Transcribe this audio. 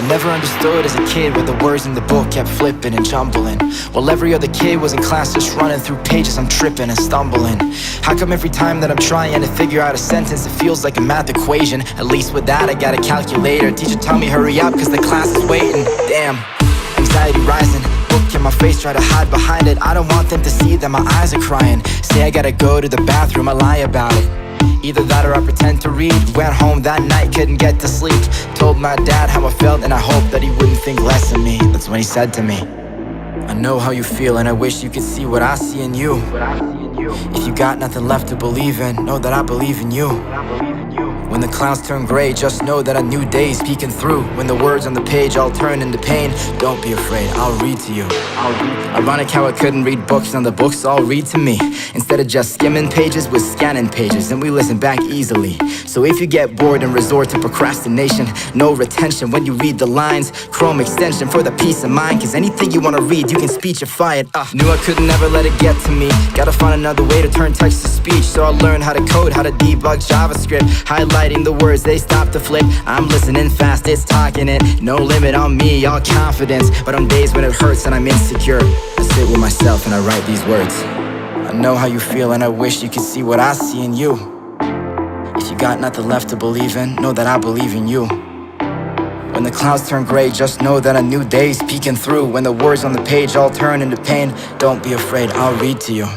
never understood as a kid why the words in the book kept flipping and jumbling. While every other kid was in class just running through pages, I'm tripping and stumbling. How come every time that I'm trying to figure out a sentence, it feels like a math equation? At least with that I got a calculator. Teacher tell me hurry up cause the class is waiting. Damn, anxiety rising, book in my face, try to hide behind it. I don't want them to see that my eyes are crying. Say I gotta go to the bathroom, I lie about it. Either that or I pretend to read. Went home that night, couldn't get to sleep. Told my dad how I felt and I hoped that he wouldn't think less of me. That's when he said to me, I know how you feel and I wish you could see what I see in you. If you got nothing left to believe in, know that I believe in you. When the clouds turn gray, just know that a new day's peeking through. When the words on the page all turn into pain, don't be afraid, I'll read to you. Ironic how I couldn't read books, now the books all read to me. Instead of just skimming pages, we're scanning pages, and we listen back easily. So if you get bored and resort to procrastination, no retention when you read the lines. Chrome extension for the peace of mind, cause anything you wanna read, you can speechify it. Knew I could never let it get to me. Gotta find another way to turn text to speech. So I learned how to code, how to debug JavaScript. Highlighting the words, they stop to flip. I'm listening fast, it's talking it. No limit on me, all confidence. But on days when it hurts and I'm insecure, I sit with myself and I write these words. I know how you feel and I wish you could see what I see in you. If you got nothing left to believe in, know that I believe in you. When the clouds turn gray, just know that a new day's peeking through. When the words on the page all turn into pain, don't be afraid, I'll read to you.